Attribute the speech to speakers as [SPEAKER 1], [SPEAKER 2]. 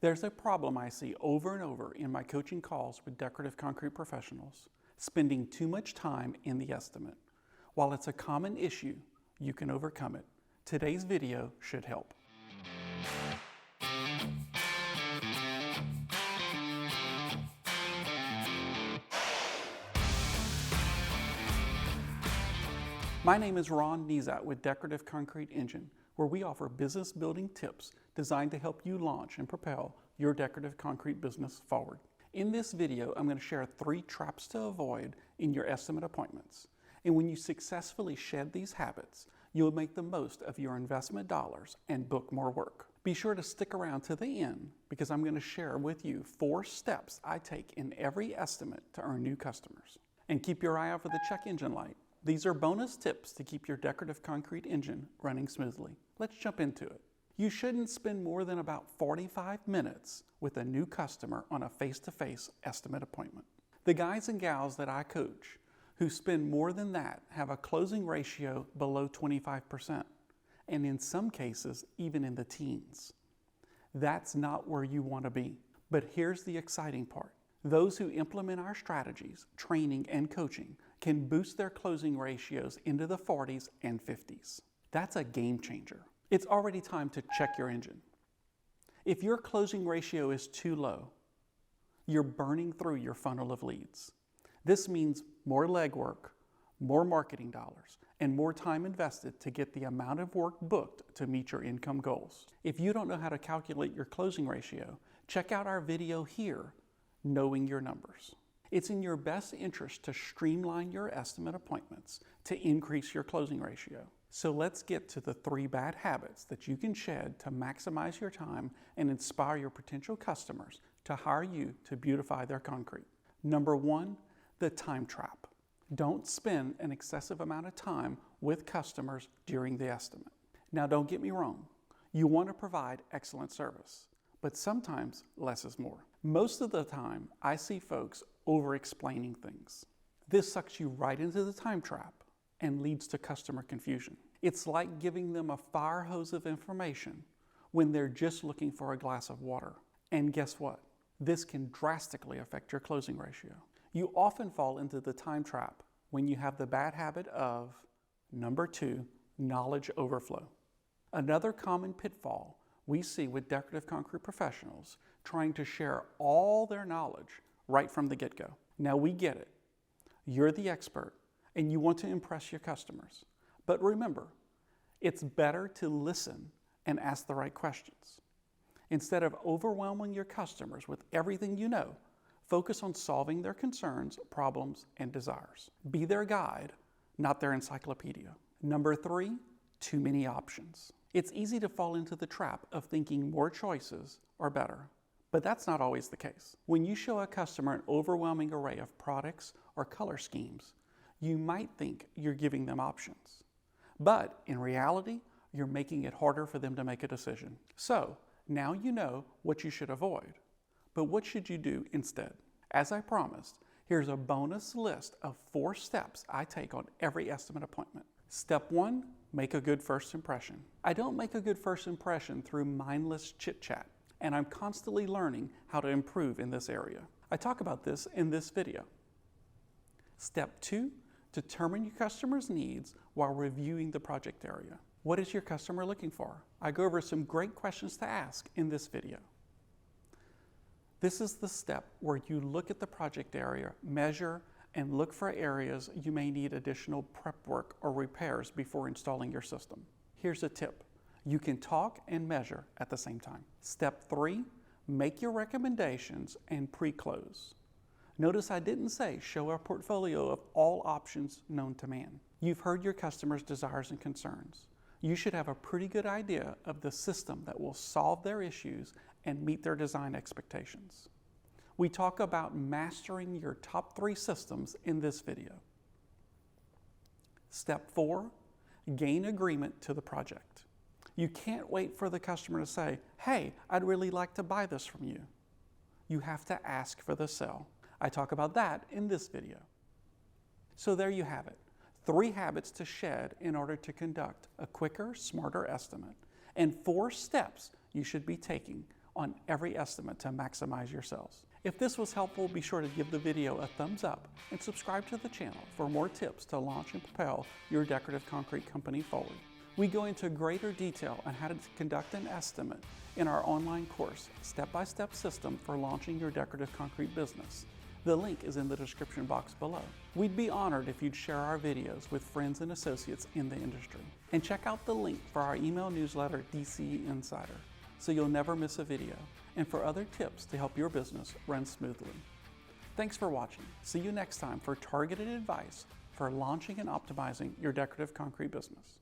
[SPEAKER 1] There's a problem I see over and over in my coaching calls with decorative concrete professionals: spending too much time in the estimate. While it's a common issue, you can overcome it. Today's video should help. My name is Nezat with Decorative Concrete Engine, where we offer business building tips designed to help you launch and propel your decorative concrete business forward. In this video, I'm going to share 3 traps to avoid in your estimate appointments. And when you successfully shed these habits, you'll make the most of your investment dollars and book more work. Be sure to stick around to the end because I'm going to share with you 4 steps I take in every estimate to earn new customers. And keep your eye out for the check engine light. These are bonus tips to keep your decorative concrete engine running smoothly. Let's jump into it. You shouldn't spend more than about 45 minutes with a new customer on a face-to-face estimate appointment. The guys and gals that I coach who spend more than that have a closing ratio below 25%, and in some cases, even in the teens. That's not where you want to be. But here's the exciting part. Those who implement our strategies, training, and coaching can boost their closing ratios into the 40s and 50s. That's a game changer. It's already time to check your engine. If your closing ratio is too low, you're burning through your funnel of leads. This means more legwork, more marketing dollars, and more time invested to get the amount of work booked to meet your income goals. If you don't know how to calculate your closing ratio, check out our video here, Knowing Your Numbers. It's in your best interest to streamline your estimate appointments to increase your closing ratio. So let's get to the 3 bad habits that you can shed to maximize your time and inspire your potential customers to hire you to beautify their concrete. Number 1, the time trap. Don't spend an excessive amount of time with customers during the estimate. Now, don't get me wrong. You want to provide excellent service, but sometimes less is more. Most of the time, I see folks over-explaining things. This sucks you right into the time trap and leads to customer confusion. It's like giving them a fire hose of information when they're just looking for a glass of water. And guess what? This can drastically affect your closing ratio. You often fall into the time trap when you have the bad habit of, number 2, knowledge overflow. Another common pitfall we see with decorative concrete professionals trying to share all their knowledge right from the get-go. Now, we get it. You're the expert and you want to impress your customers. But remember, it's better to listen and ask the right questions. Instead of overwhelming your customers with everything you know, focus on solving their concerns, problems, and desires. Be their guide, not their encyclopedia. Number 3, too many options. It's easy to fall into the trap of thinking more choices are better, but that's not always the case. When you show a customer an overwhelming array of products or color schemes, you might think you're giving them options, but in reality, you're making it harder for them to make a decision. So now you know what you should avoid, but what should you do instead? As I promised, here's a bonus list of 4 steps I take on every estimate appointment. Step 1, make a good first impression. I don't make a good first impression through mindless chit-chat, and I'm constantly learning how to improve in this area. I talk about this in this video. Step 2, determine your customer's needs while reviewing the project area. What is your customer looking for? I go over some great questions to ask in this video. This is the step where you look at the project area, measure, and look for areas you may need additional prep work or repairs before installing your system. Here's a tip. You can talk and measure at the same time. Step 3, make your recommendations and pre-close. Notice I didn't say show a portfolio of all options known to man. You've heard your customers' desires and concerns. You should have a pretty good idea of the system that will solve their issues and meet their design expectations. We talk about mastering your top 3 systems in this video. Step 4, gain agreement to the project. You can't wait for the customer to say, "Hey, I'd really like to buy this from you." You have to ask for the sale. I talk about that in this video. So there you have it. 3 habits to shed in order to conduct a quicker, smarter estimate, and 4 steps you should be taking on every estimate to maximize your sales. If this was helpful, be sure to give the video a thumbs up and subscribe to the channel for more tips to launch and propel your decorative concrete company forward. We go into greater detail on how to conduct an estimate in our online course, Step-by-Step System for Launching Your Decorative Concrete Business. The link is in the description box below. We'd be honored if you'd share our videos with friends and associates in the industry. And check out the link for our email newsletter, DCE Insider, so you'll never miss a video, and for other tips to help your business run smoothly. Thanks for watching. See you next time for targeted advice for launching and optimizing your decorative concrete business.